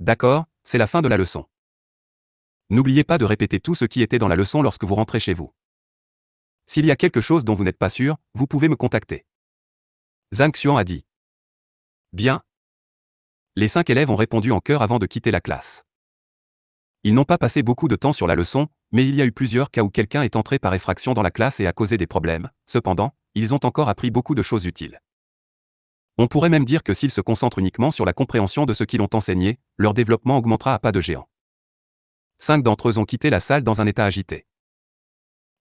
D'accord, c'est la fin de la leçon. N'oubliez pas de répéter tout ce qui était dans la leçon lorsque vous rentrez chez vous. S'il y a quelque chose dont vous n'êtes pas sûr, vous pouvez me contacter. Zhang Xuan a dit. Bien. Les 5 élèves ont répondu en chœur avant de quitter la classe. Ils n'ont pas passé beaucoup de temps sur la leçon, mais il y a eu plusieurs cas où quelqu'un est entré par effraction dans la classe et a causé des problèmes. Cependant, ils ont encore appris beaucoup de choses utiles. On pourrait même dire que s'ils se concentrent uniquement sur la compréhension de ce qu'ils ont enseigné, leur développement augmentera à pas de géant. 5 d'entre eux ont quitté la salle dans un état agité.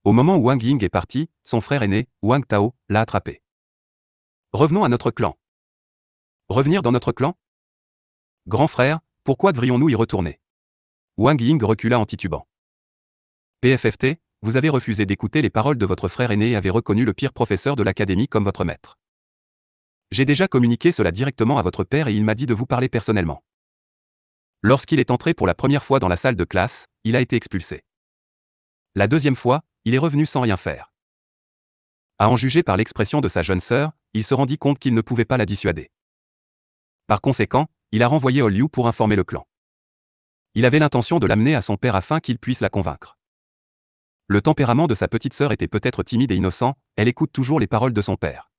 Au moment où Wang Ying est parti, son frère aîné, Wang Tao, l'a attrapé. Revenons à notre clan. Revenir dans notre clan? Grand frère, pourquoi devrions-nous y retourner? Wang Ying recula en titubant. PFFT, vous avez refusé d'écouter les paroles de votre frère aîné et avez reconnu le pire professeur de l'académie comme votre maître. J'ai déjà communiqué cela directement à votre père et il m'a dit de vous parler personnellement. Lorsqu'il est entré pour la première fois dans la salle de classe, il a été expulsé. La deuxième fois, il est revenu sans rien faire. À en juger par l'expression de sa jeune sœur, il se rendit compte qu'il ne pouvait pas la dissuader. Par conséquent, il a renvoyé Liu pour informer le clan. Il avait l'intention de l'amener à son père afin qu'il puisse la convaincre. Le tempérament de sa petite sœur était peut-être timide et innocent, elle écoute toujours les paroles de son père.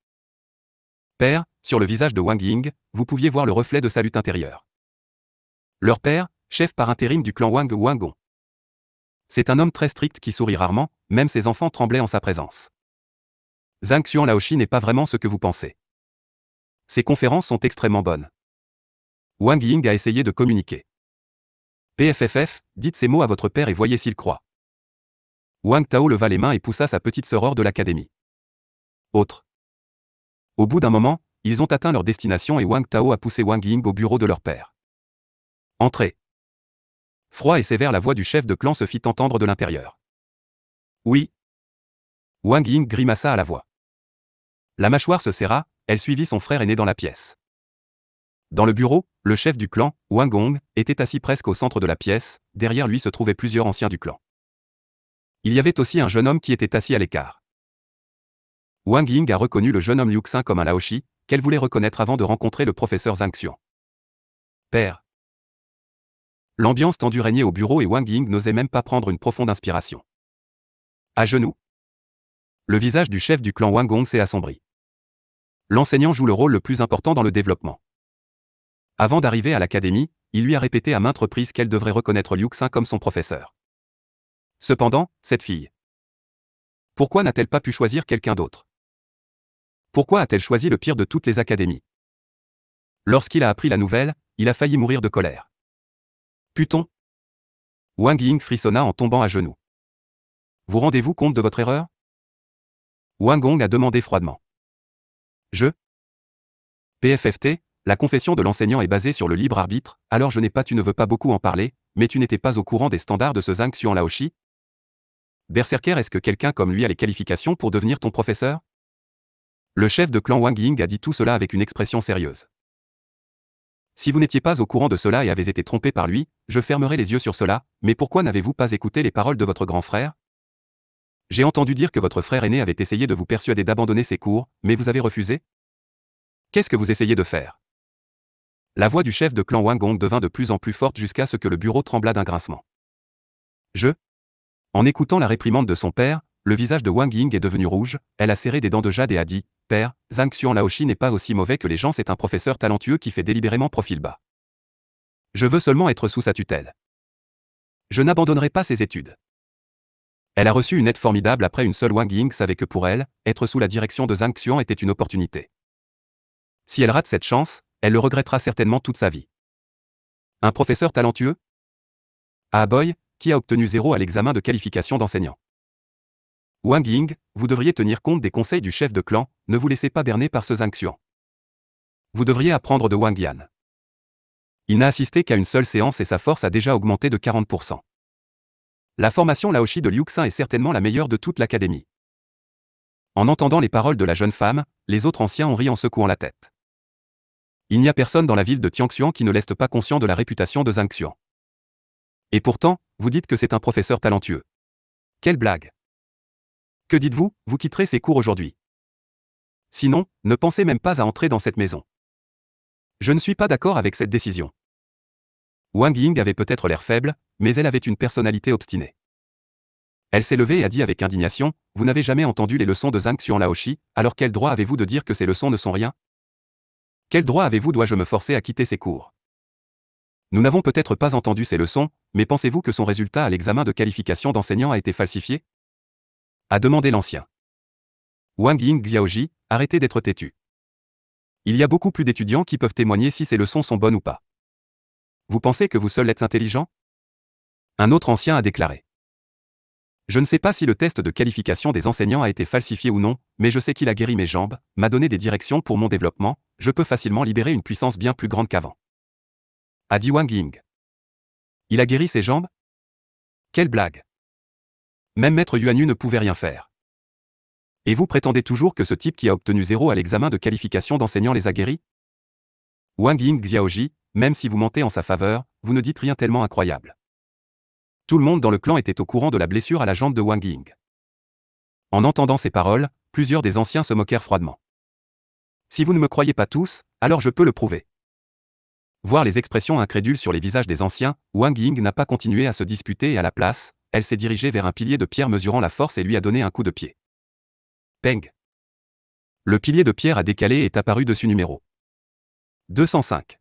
Père, sur le visage de Wang Ying, vous pouviez voir le reflet de sa lutte intérieure. Leur père, chef par intérim du clan Wang Gong. C'est un homme très strict qui sourit rarement, même ses enfants tremblaient en sa présence. Zhang Xuan Laoshi n'est pas vraiment ce que vous pensez. Ses conférences sont extrêmement bonnes. Wang Ying a essayé de communiquer. PFFF, dites ces mots à votre père et voyez s'il croit. Wang Tao leva les mains et poussa sa petite sœur hors de l'académie. Autre. Au bout d'un moment, ils ont atteint leur destination et Wang Tao a poussé Wang Ying au bureau de leur père. Entrez. Froid et sévère, la voix du chef de clan se fit entendre de l'intérieur. Oui. Wang Ying grimaça à la voix. La mâchoire se serra, elle suivit son frère aîné dans la pièce. Dans le bureau, le chef du clan, Wang Gong, était assis presque au centre de la pièce, derrière lui se trouvaient plusieurs anciens du clan. Il y avait aussi un jeune homme qui était assis à l'écart. Wang Ying a reconnu le jeune homme Liu Xin comme un Laoshi, qu'elle voulait reconnaître avant de rencontrer le professeur Zhang Xuan. Père. L'ambiance tendue régnait au bureau et Wang Ying n'osait même pas prendre une profonde inspiration. À genoux. Le visage du chef du clan Wang Gong s'est assombri. L'enseignant joue le rôle le plus important dans le développement. Avant d'arriver à l'académie, il lui a répété à maintes reprises qu'elle devrait reconnaître Liu Xin comme son professeur. Cependant, cette fille. Pourquoi n'a-t-elle pas pu choisir quelqu'un d'autre? Pourquoi a-t-elle choisi le pire de toutes les académies? Lorsqu'il a appris la nouvelle, il a failli mourir de colère. Put-on? Wang Ying frissonna en tombant à genoux. Vous rendez-vous compte de votre erreur? Wang Gong a demandé froidement. PFFT, la confession de l'enseignant est basée sur le libre arbitre, alors tu ne veux pas beaucoup en parler, mais tu n'étais pas au courant des standards de ce Zhang Xuan Laoshi? Berserker, est-ce que quelqu'un comme lui a les qualifications pour devenir ton professeur? Le chef de clan Wang Ying a dit tout cela avec une expression sérieuse. Si vous n'étiez pas au courant de cela et avez été trompé par lui, je fermerai les yeux sur cela, mais pourquoi n'avez-vous pas écouté les paroles de votre grand frère? J'ai entendu dire que votre frère aîné avait essayé de vous persuader d'abandonner ses cours, mais vous avez refusé? Qu'est-ce que vous essayez de faire? La voix du chef de clan Wang Gong devint de plus en plus forte jusqu'à ce que le bureau trembla d'un grincement. En écoutant la réprimande de son père, le visage de Wang Ying est devenu rouge, elle a serré des dents de jade et a dit, « Père, Zhang Xuan Laoshi n'est pas aussi mauvais que les gens, c'est un professeur talentueux qui fait délibérément profil bas. Je veux seulement être sous sa tutelle. Je n'abandonnerai pas ses études. » Elle a reçu une aide formidable après une seule. Wang Ying savait que pour elle, être sous la direction de Zhang Xuan était une opportunité. Si elle rate cette chance, elle le regrettera certainement toute sa vie. Un professeur talentueux? Ah boy, qui a obtenu 0 à l'examen de qualification d'enseignant. Wang Ying, vous devriez tenir compte des conseils du chef de clan, ne vous laissez pas berner par ce Zhang Xuan. Vous devriez apprendre de Wang Yan. Il n'a assisté qu'à une seule séance et sa force a déjà augmenté de 40%. La formation Laoshi de Liu Xin est certainement la meilleure de toute l'académie. En entendant les paroles de la jeune femme, les autres anciens ont ri en secouant la tête. Il n'y a personne dans la ville de Tiangxuan qui ne reste pas conscient de la réputation de Zhang Xuan. Et pourtant, vous dites que c'est un professeur talentueux. Quelle blague! Que dites-vous, vous quitterez ces cours aujourd'hui. Sinon, ne pensez même pas à entrer dans cette maison. Je ne suis pas d'accord avec cette décision. Wang Ying avait peut-être l'air faible, mais elle avait une personnalité obstinée. Elle s'est levée et a dit avec indignation, « Vous n'avez jamais entendu les leçons de Zhang Xianlaoshi, alors quel droit avez-vous de dire que ces leçons ne sont rien? Quel droit avez-vous dois-je me forcer à quitter ces cours? Nous n'avons peut-être pas entendu ces leçons, mais pensez-vous que son résultat à l'examen de qualification d'enseignant a été falsifié? A demandé l'ancien. Wang Ying Xiaoji, arrêtez d'être têtu. Il y a beaucoup plus d'étudiants qui peuvent témoigner si ces leçons sont bonnes ou pas. Vous pensez que vous seul êtes intelligent? Un autre ancien a déclaré. Je ne sais pas si le test de qualification des enseignants a été falsifié ou non, mais je sais qu'il a guéri mes jambes, m'a donné des directions pour mon développement, je peux facilement libérer une puissance bien plus grande qu'avant. A dit Wang Ying. Il a guéri ses jambes? Quelle blague! Même Maître Yuanyu ne pouvait rien faire. Et vous prétendez toujours que ce type qui a obtenu 0 à l'examen de qualification d'enseignant les a guéris? Wang Ying Xiaoji, même si vous mentez en sa faveur, vous ne dites rien tellement incroyable. Tout le monde dans le clan était au courant de la blessure à la jambe de Wang Ying. En entendant ces paroles, plusieurs des anciens se moquèrent froidement. Si vous ne me croyez pas tous, alors je peux le prouver. Voir les expressions incrédules sur les visages des anciens, Wang Ying n'a pas continué à se disputer et à la place, elle s'est dirigée vers un pilier de pierre mesurant la force et lui a donné un coup de pied. Peng. Le pilier de pierre a décalé et est apparu dessus numéro 205.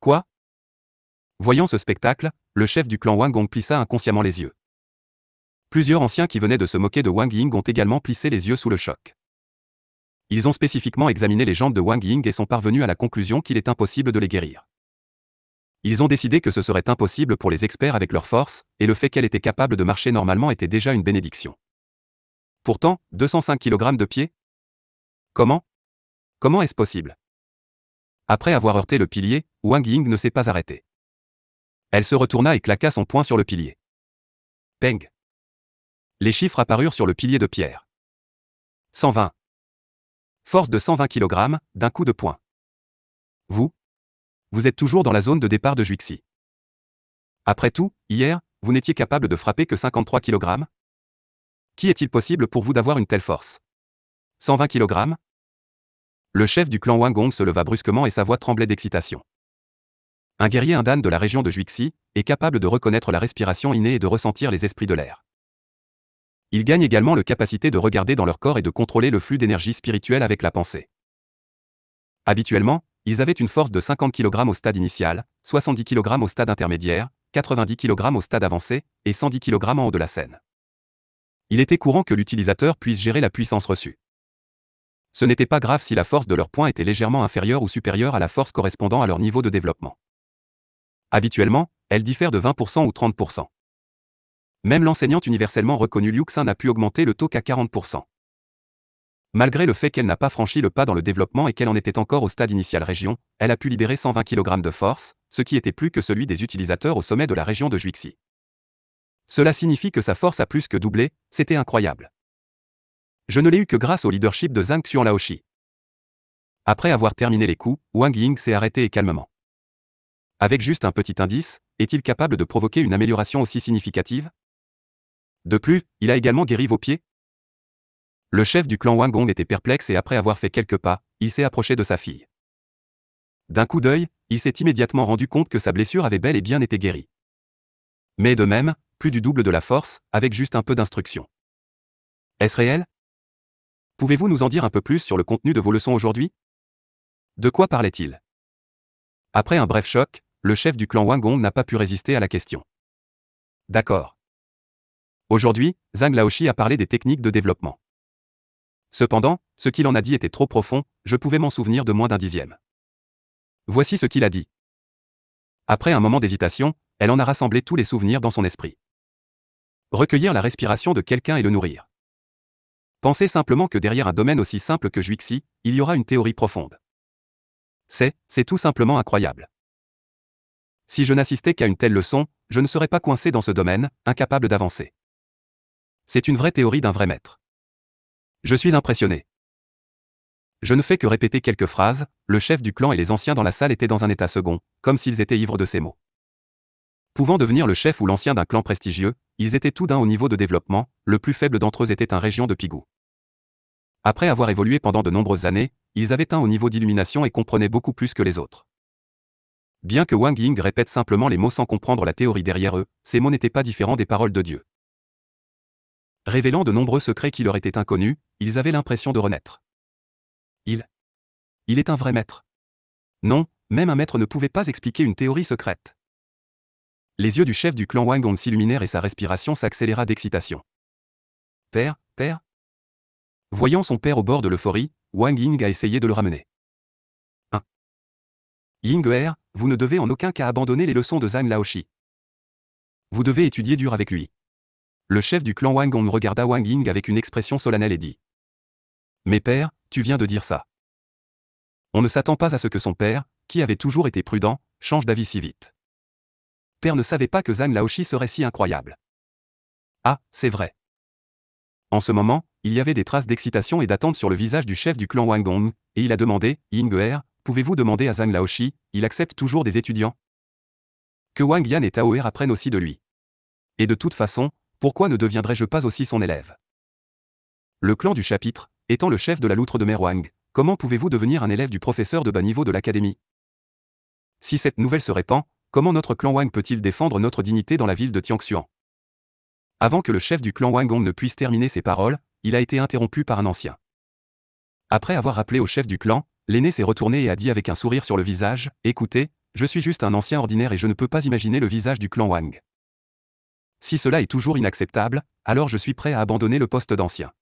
Quoi? Voyant ce spectacle, le chef du clan Wang Gong plissa inconsciemment les yeux. Plusieurs anciens qui venaient de se moquer de Wang Ying ont également plissé les yeux sous le choc. Ils ont spécifiquement examiné les jambes de Wang Ying et sont parvenus à la conclusion qu'il est impossible de les guérir. Ils ont décidé que ce serait impossible pour les experts avec leur force, et le fait qu'elle était capable de marcher normalement était déjà une bénédiction. Pourtant, 205 kg de pied? Comment? Comment est-ce possible? Après avoir heurté le pilier, Wang Ying ne s'est pas arrêtée. Elle se retourna et claqua son poing sur le pilier. Peng. Les chiffres apparurent sur le pilier de pierre. 120. Force de 120 kg, d'un coup de poing. Vous êtes toujours dans la zone de départ de Juixi. Après tout, hier, vous n'étiez capable de frapper que 53 kg? Qui est-il possible pour vous d'avoir une telle force? 120 kg? Le chef du clan Wang Gong se leva brusquement et sa voix tremblait d'excitation. Un guerrier indane de la région de Juixi est capable de reconnaître la respiration innée et de ressentir les esprits de l'air. Il gagne également la capacité de regarder dans leur corps et de contrôler le flux d'énergie spirituelle avec la pensée. Habituellement, ils avaient une force de 50 kg au stade initial, 70 kg au stade intermédiaire, 90 kg au stade avancé, et 110 kg en haut de la scène. Il était courant que l'utilisateur puisse gérer la puissance reçue. Ce n'était pas grave si la force de leur poing était légèrement inférieure ou supérieure à la force correspondant à leur niveau de développement. Habituellement, elle diffère de 20% ou 30%. Même l'enseignante universellement reconnue Liu Xin n'a pu augmenter le taux qu'à 40%. Malgré le fait qu'elle n'a pas franchi le pas dans le développement et qu'elle en était encore au stade initial région, elle a pu libérer 120 kg de force, ce qui était plus que celui des utilisateurs au sommet de la région de Juixi. Cela signifie que sa force a plus que doublé, c'était incroyable. Je ne l'ai eu que grâce au leadership de Zhang Xianlaoshi. Après avoir terminé les coups, Wang Ying s'est arrêté et calmement. Avec juste un petit indice, est-il capable de provoquer une amélioration aussi significative? De plus, il a également guéri vos pieds? Le chef du clan Wang Gong était perplexe et après avoir fait quelques pas, il s'est approché de sa fille. D'un coup d'œil, il s'est immédiatement rendu compte que sa blessure avait bel et bien été guérie. Mais de même, plus du double de la force, avec juste un peu d'instruction. Est-ce réel? Pouvez-vous nous en dire un peu plus sur le contenu de vos leçons aujourd'hui? De quoi parlait-il? Après un bref choc, le chef du clan Wang Gong n'a pas pu résister à la question. D'accord. Aujourd'hui, Zhang Laoshi a parlé des techniques de développement. Cependant, ce qu'il en a dit était trop profond, je pouvais m'en souvenir de moins d'un dixième. Voici ce qu'il a dit. Après un moment d'hésitation, elle en a rassemblé tous les souvenirs dans son esprit. Recueillir la respiration de quelqu'un et le nourrir. Pensez simplement que derrière un domaine aussi simple que Juixi, il y aura une théorie profonde. C'est tout simplement incroyable. Si je n'assistais qu'à une telle leçon, je ne serais pas coincé dans ce domaine, incapable d'avancer. C'est une vraie théorie d'un vrai maître. Je suis impressionné. Je ne fais que répéter quelques phrases, le chef du clan et les anciens dans la salle étaient dans un état second, comme s'ils étaient ivres de ces mots. Pouvant devenir le chef ou l'ancien d'un clan prestigieux, ils étaient tout d'un haut niveau de développement, le plus faible d'entre eux était un région de Pigou. Après avoir évolué pendant de nombreuses années, ils avaient un haut niveau d'illumination et comprenaient beaucoup plus que les autres. Bien que Wang Ying répète simplement les mots sans comprendre la théorie derrière eux, ces mots n'étaient pas différents des paroles de Dieu. Révélant de nombreux secrets qui leur étaient inconnus, ils avaient l'impression de renaître. Il est un vrai maître. Non, même un maître ne pouvait pas expliquer une théorie secrète. Les yeux du chef du clan Wang Gong s'illuminèrent et sa respiration s'accéléra d'excitation. Père, père. Voyant son père au bord de l'euphorie, Wang Ying a essayé de le ramener. 1. Ying-er, vous ne devez en aucun cas abandonner les leçons de Zhang Laoshi. Vous devez étudier dur avec lui. Le chef du clan Wang Gong regarda Wang Ying avec une expression solennelle et dit. Mais père, tu viens de dire ça. On ne s'attend pas à ce que son père, qui avait toujours été prudent, change d'avis si vite. Père ne savait pas que Zhang Laoshi serait si incroyable. Ah, c'est vrai. En ce moment, il y avait des traces d'excitation et d'attente sur le visage du chef du clan Wang Gong, et il a demandé, Ying-er, pouvez-vous demander à Zhang Laoshi, il accepte toujours des étudiants? Que Wang Yan et Tao Er apprennent aussi de lui. Et de toute façon, pourquoi ne deviendrais-je pas aussi son élève? Le clan du chapitre, étant le chef de la loutre de Mer Wang, comment pouvez-vous devenir un élève du professeur de bas niveau de l'académie? Si cette nouvelle se répand, comment notre clan Wang peut-il défendre notre dignité dans la ville de Tianxuan? Avant que le chef du clan Wang Gong ne puisse terminer ses paroles, il a été interrompu par un ancien. Après avoir rappelé au chef du clan, l'aîné s'est retourné et a dit avec un sourire sur le visage, « Écoutez, je suis juste un ancien ordinaire et je ne peux pas imaginer le visage du clan Wang. Si cela est toujours inacceptable, alors je suis prêt à abandonner le poste d'ancien.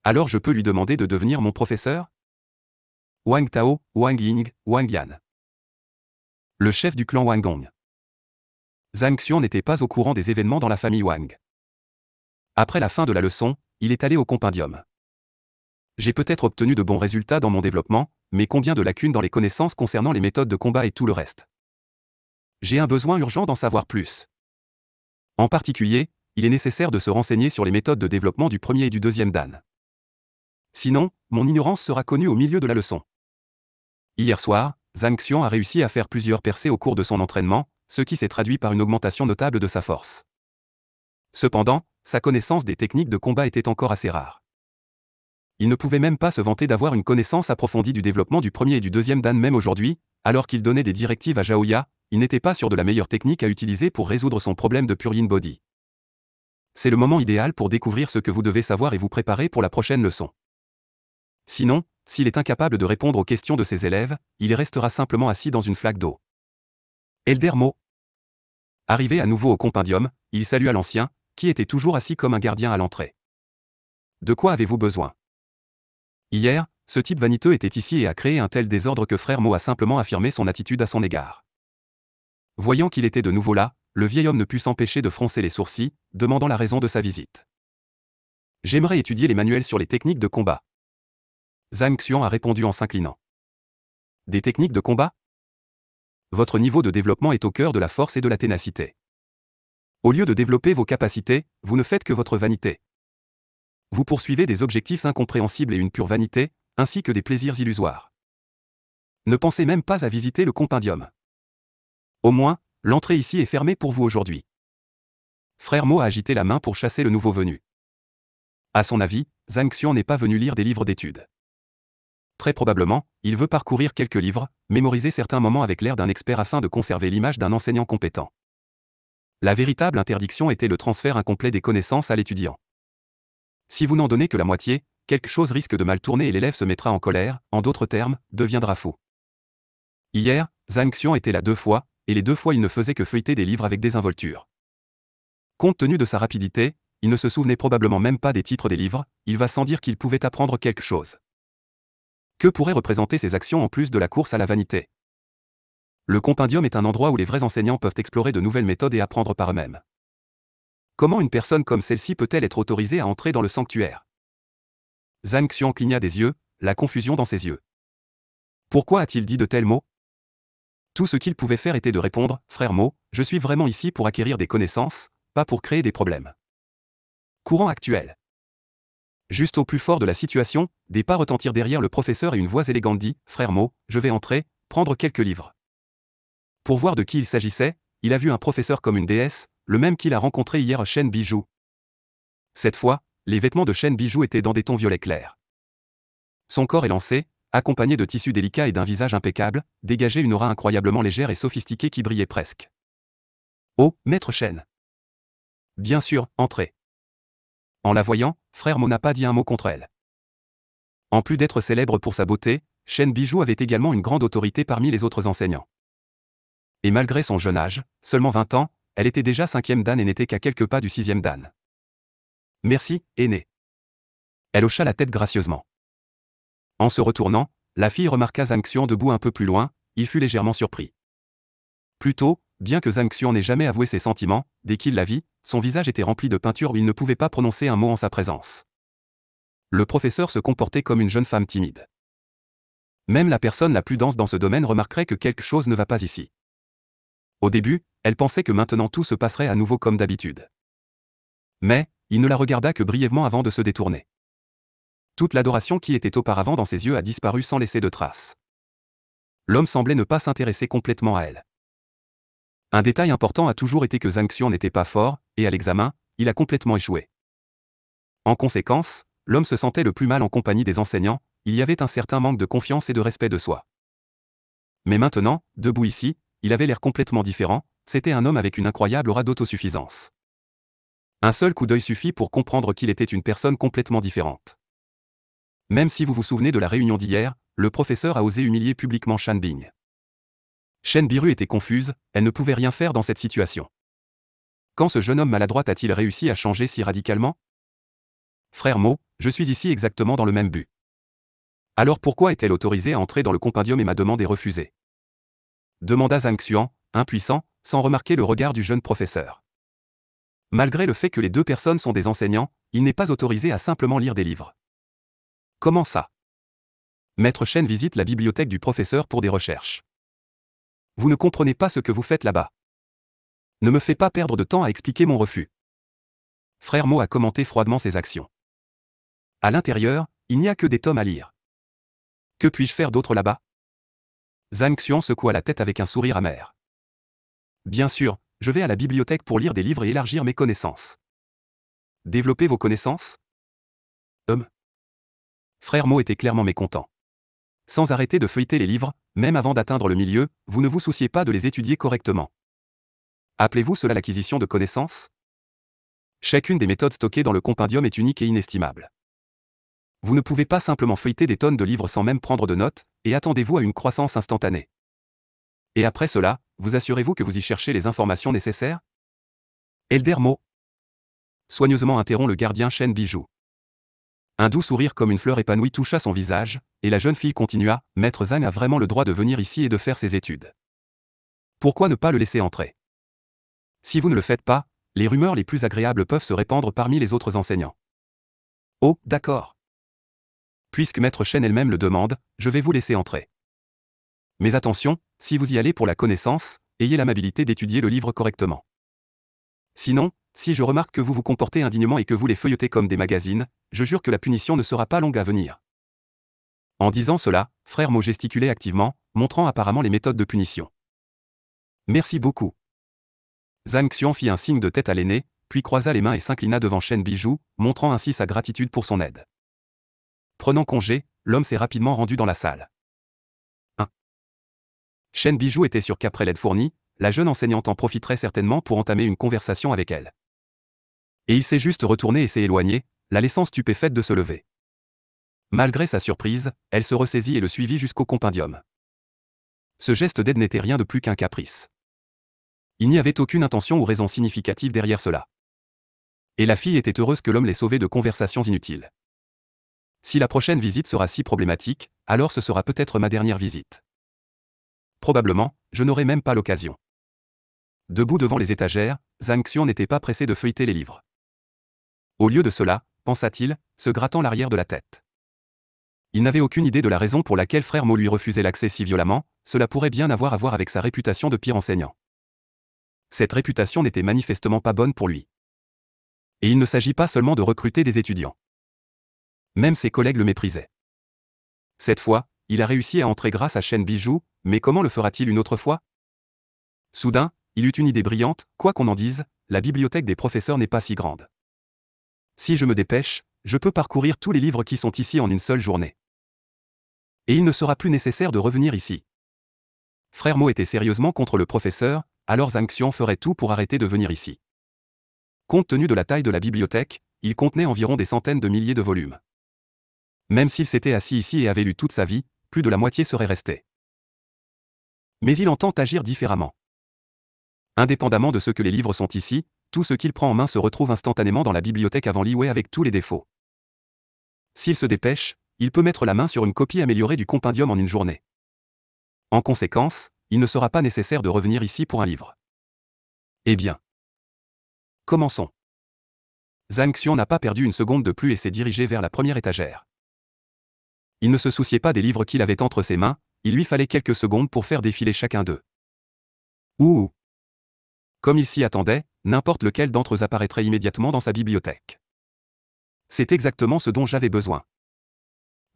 Alors je peux lui demander de devenir mon professeur? Wang Tao, Wang Ying, Wang Yan. Le chef du clan Wang Gong. Zhang Xuan n'était pas au courant des événements dans la famille Wang. Après la fin de la leçon, il est allé au compendium. J'ai peut-être obtenu de bons résultats dans mon développement, mais combien de lacunes dans les connaissances concernant les méthodes de combat et tout le reste. J'ai un besoin urgent d'en savoir plus. En particulier, il est nécessaire de se renseigner sur les méthodes de développement du premier et du deuxième dan. Sinon, mon ignorance sera connue au milieu de la leçon. Hier soir, Zhang Xuan a réussi à faire plusieurs percées au cours de son entraînement, ce qui s'est traduit par une augmentation notable de sa force. Cependant, sa connaissance des techniques de combat était encore assez rare. Il ne pouvait même pas se vanter d'avoir une connaissance approfondie du développement du premier et du deuxième dan même aujourd'hui, alors qu'il donnait des directives à Zhaoya, il n'était pas sûr de la meilleure technique à utiliser pour résoudre son problème de Puryin Body. C'est le moment idéal pour découvrir ce que vous devez savoir et vous préparer pour la prochaine leçon. Sinon, s'il est incapable de répondre aux questions de ses élèves, il restera simplement assis dans une flaque d'eau. Eldermo. Arrivé à nouveau au compendium, il salua l'ancien, qui était toujours assis comme un gardien à l'entrée. De quoi avez-vous besoin? Hier, ce type vaniteux était ici et a créé un tel désordre que Frère Mo a simplement affirmé son attitude à son égard. Voyant qu'il était de nouveau là, le vieil homme ne put s'empêcher de froncer les sourcils, demandant la raison de sa visite. J'aimerais étudier les manuels sur les techniques de combat. Zhang Xuan a répondu en s'inclinant. Des techniques de combat? Votre niveau de développement est au cœur de la force et de la ténacité. Au lieu de développer vos capacités, vous ne faites que votre vanité. Vous poursuivez des objectifs incompréhensibles et une pure vanité, ainsi que des plaisirs illusoires. Ne pensez même pas à visiter le compendium. Au moins, l'entrée ici est fermée pour vous aujourd'hui. Frère Mo a agité la main pour chasser le nouveau venu. À son avis, Zhang Xuan n'est pas venu lire des livres d'études. Très probablement, il veut parcourir quelques livres, mémoriser certains moments avec l'air d'un expert afin de conserver l'image d'un enseignant compétent. La véritable interdiction était le transfert incomplet des connaissances à l'étudiant. Si vous n'en donnez que la moitié, quelque chose risque de mal tourner et l'élève se mettra en colère, en d'autres termes, deviendra fou. Hier, Zhang Xuan était là 2 fois, et les 2 fois il ne faisait que feuilleter des livres avec désinvolture. Compte tenu de sa rapidité, il ne se souvenait probablement même pas des titres des livres, il va sans dire qu'il pouvait apprendre quelque chose. Que pourraient représenter ces actions en plus de la course à la vanité? Le compendium est un endroit où les vrais enseignants peuvent explorer de nouvelles méthodes et apprendre par eux-mêmes. Comment une personne comme celle-ci peut-elle être autorisée à entrer dans le sanctuaire? Zhang Xuan cligna des yeux, la confusion dans ses yeux. Pourquoi a-t-il dit de tels mots? Tout ce qu'il pouvait faire était de répondre, Frère Mo, je suis vraiment ici pour acquérir des connaissances, pas pour créer des problèmes. Courant actuel. Juste au plus fort de la situation, des pas retentirent derrière le professeur et une voix élégante dit, Frère Mo, je vais entrer, prendre quelques livres. Pour voir de qui il s'agissait, il a vu un professeur comme une déesse, le même qu'il a rencontré hier à Shen Bijou. Cette fois, les vêtements de Shen Bijou étaient dans des tons violets clairs. Son corps élancé, accompagné de tissus délicats et d'un visage impeccable, dégageait une aura incroyablement légère et sophistiquée qui brillait presque. Oh, maître Chen. Bien sûr, entrez. En la voyant, frère Mo n'a pas dit un mot contre elle. En plus d'être célèbre pour sa beauté, Chen Bijou avait également une grande autorité parmi les autres enseignants. Et malgré son jeune âge, seulement 20 ans, elle était déjà 5e dan et n'était qu'à quelques pas du 6e dan. Merci, aîné. Elle hocha la tête gracieusement. En se retournant, la fille remarqua Zhang Xuan debout un peu plus loin, il fut légèrement surpris. Plutôt, bien que Zhang Xuan n'ait jamais avoué ses sentiments, dès qu'il la vit, son visage était rempli de peinture où il ne pouvait pas prononcer un mot en sa présence. Le professeur se comportait comme une jeune femme timide. Même la personne la plus dense dans ce domaine remarquerait que quelque chose ne va pas ici. Au début, elle pensait que maintenant tout se passerait à nouveau comme d'habitude. Mais, il ne la regarda que brièvement avant de se détourner. Toute l'adoration qui était auparavant dans ses yeux a disparu sans laisser de traces. L'homme semblait ne pas s'intéresser complètement à elle. Un détail important a toujours été que Zhang Xuan n'était pas fort, et à l'examen, il a complètement échoué. En conséquence, l'homme se sentait le plus mal en compagnie des enseignants, il y avait un certain manque de confiance et de respect de soi. Mais maintenant, debout ici, il avait l'air complètement différent, c'était un homme avec une incroyable aura d'autosuffisance. Un seul coup d'œil suffit pour comprendre qu'il était une personne complètement différente. Même si vous vous souvenez de la réunion d'hier, le professeur a osé humilier publiquement Shan Bing. Shen Biru était confuse, elle ne pouvait rien faire dans cette situation. Quand ce jeune homme maladroit a-t-il réussi à changer si radicalement? Frère Mo, je suis ici exactement dans le même but. Alors pourquoi est-elle autorisée à entrer dans le compendium et ma demande est refusée? Demanda Zhang Xuan, impuissant, sans remarquer le regard du jeune professeur. Malgré le fait que les deux personnes sont des enseignants, il n'est pas autorisé à simplement lire des livres. Comment ça? Maître Chen visite la bibliothèque du professeur pour des recherches. Vous ne comprenez pas ce que vous faites là-bas. Ne me fais pas perdre de temps à expliquer mon refus. Frère Mo a commenté froidement ses actions. À l'intérieur, il n'y a que des tomes à lire. Que puis-je faire d'autre là-bas? Zhang Xuan secoua la tête avec un sourire amer. Bien sûr, je vais à la bibliothèque pour lire des livres et élargir mes connaissances. Développer vos connaissances? Frère Mo était clairement mécontent. Sans arrêter de feuilleter les livres, même avant d'atteindre le milieu, vous ne vous souciez pas de les étudier correctement. Appelez-vous cela l'acquisition de connaissances? Chacune des méthodes stockées dans le compendium est unique et inestimable. Vous ne pouvez pas simplement feuilleter des tonnes de livres sans même prendre de notes, et attendez-vous à une croissance instantanée. Et après cela, vous assurez-vous que vous y cherchez les informations nécessaires? Elder Mo. Soigneusement interrompt le gardien Chen Bijou. Un doux sourire comme une fleur épanouie toucha son visage, et la jeune fille continua, Maître Zhang a vraiment le droit de venir ici et de faire ses études. Pourquoi ne pas le laisser entrer? Si vous ne le faites pas, les rumeurs les plus agréables peuvent se répandre parmi les autres enseignants. Oh, d'accord. Puisque Maître Chen elle-même le demande, je vais vous laisser entrer. Mais attention, si vous y allez pour la connaissance, ayez l'amabilité d'étudier le livre correctement. Sinon, si je remarque que vous vous comportez indignement et que vous les feuilletez comme des magazines, je jure que la punition ne sera pas longue à venir. En disant cela, frère Mo gesticulait activement, montrant apparemment les méthodes de punition. Merci beaucoup. Zhang Xuan fit un signe de tête à l'aîné, puis croisa les mains et s'inclina devant Shen Bijou, montrant ainsi sa gratitude pour son aide. Prenant congé, l'homme s'est rapidement rendu dans la salle. 1. Shen Bijou était sûre qu'après l'aide fournie, la jeune enseignante en profiterait certainement pour entamer une conversation avec elle. Et il s'est juste retourné et s'est éloigné, la laissant stupéfaite de se lever. Malgré sa surprise, elle se ressaisit et le suivit jusqu'au compendium. Ce geste d'aide n'était rien de plus qu'un caprice. Il n'y avait aucune intention ou raison significative derrière cela. Et la fille était heureuse que l'homme l'ait sauvée de conversations inutiles. Si la prochaine visite sera si problématique, alors ce sera peut-être ma dernière visite. Probablement, je n'aurai même pas l'occasion. Debout devant les étagères, Zhang Xuan n'était pas pressé de feuilleter les livres. Au lieu de cela, pensa-t-il, se grattant l'arrière de la tête. Il n'avait aucune idée de la raison pour laquelle frère Mo lui refusait l'accès si violemment, cela pourrait bien avoir à voir avec sa réputation de pire enseignant. Cette réputation n'était manifestement pas bonne pour lui. Et il ne s'agit pas seulement de recruter des étudiants. Même ses collègues le méprisaient. Cette fois, il a réussi à entrer grâce à Shen Bijou, mais comment le fera-t-il une autre fois? Soudain, il eut une idée brillante, quoi qu'on en dise, la bibliothèque des professeurs n'est pas si grande. Si je me dépêche, je peux parcourir tous les livres qui sont ici en une seule journée. Et il ne sera plus nécessaire de revenir ici. Frère Mo était sérieusement contre le professeur, alors Zhang Xian ferait tout pour arrêter de venir ici. Compte tenu de la taille de la bibliothèque, il contenait environ des centaines de milliers de volumes. Même s'il s'était assis ici et avait lu toute sa vie, plus de la moitié serait restée. Mais il entend agir différemment. Indépendamment de ce que les livres sont ici, tout ce qu'il prend en main se retrouve instantanément dans la bibliothèque avant Li Wei avec tous les défauts. S'il se dépêche, il peut mettre la main sur une copie améliorée du compendium en une journée. En conséquence, il ne sera pas nécessaire de revenir ici pour un livre. Eh bien. Commençons. Zhang Xian n'a pas perdu une seconde de plus et s'est dirigé vers la première étagère. Il ne se souciait pas des livres qu'il avait entre ses mains, il lui fallait quelques secondes pour faire défiler chacun d'eux. Ouh. Comme il s'y attendait, n'importe lequel d'entre eux apparaîtrait immédiatement dans sa bibliothèque. C'est exactement ce dont j'avais besoin.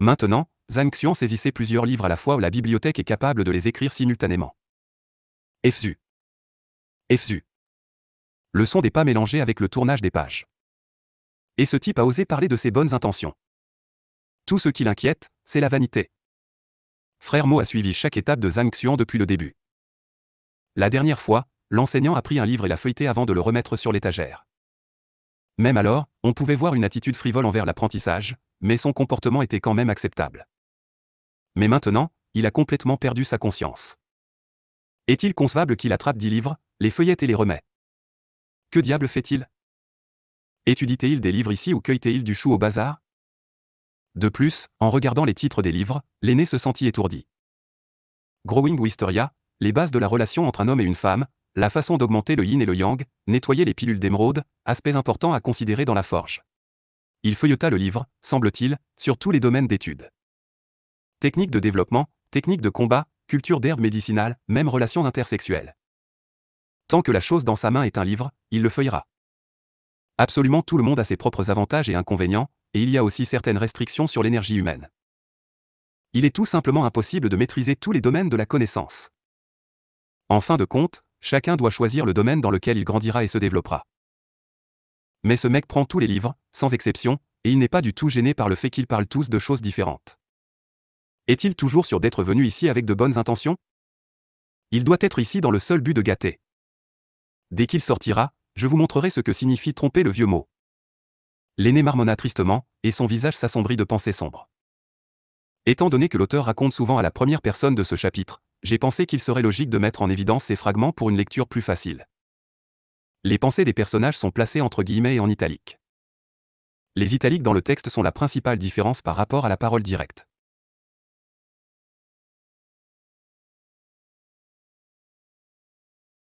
Maintenant, Zhang Xian saisissait plusieurs livres à la fois où la bibliothèque est capable de les écrire simultanément. Fzu. Fzu. Le son des pas mélangé avec le tournage des pages. Et ce type a osé parler de ses bonnes intentions. Tout ce qui l'inquiète, c'est la vanité. Frère Mo a suivi chaque étape de Zhang Xian depuis le début. La dernière fois, l'enseignant a pris un livre et l'a feuilleté avant de le remettre sur l'étagère. Même alors, on pouvait voir une attitude frivole envers l'apprentissage, mais son comportement était quand même acceptable. Mais maintenant, il a complètement perdu sa conscience. Est-il concevable qu'il attrape 10 livres, les feuillette et les remet? Que diable fait-il? Étudie-t-il des livres ici ou cueille-t-il du chou au bazar? De plus, en regardant les titres des livres, l'aîné se sentit étourdi. Growing Wisteria, les bases de la relation entre un homme et une femme, la façon d'augmenter le yin et le yang, nettoyer les pilules d'émeraude, aspects importants à considérer dans la forge. Il feuilleta le livre, semble-t-il, sur tous les domaines d'études. Techniques de développement, techniques de combat, culture d'herbes médicinales, même relations intersexuelles. Tant que la chose dans sa main est un livre, il le feuillera. Absolument tout le monde a ses propres avantages et inconvénients, et il y a aussi certaines restrictions sur l'énergie humaine. Il est tout simplement impossible de maîtriser tous les domaines de la connaissance. En fin de compte, chacun doit choisir le domaine dans lequel il grandira et se développera. Mais ce mec prend tous les livres, sans exception, et il n'est pas du tout gêné par le fait qu'ils parlent tous de choses différentes. Est-il toujours sûr d'être venu ici avec de bonnes intentions? Il doit être ici dans le seul but de gâter. Dès qu'il sortira, je vous montrerai ce que signifie tromper le vieux mot. L'aîné marmonna tristement, et son visage s'assombrit de pensées sombres. Étant donné que l'auteur raconte souvent à la première personne de ce chapitre, j'ai pensé qu'il serait logique de mettre en évidence ces fragments pour une lecture plus facile. Les pensées des personnages sont placées entre guillemets et en italique. Les italiques dans le texte sont la principale différence par rapport à la parole directe.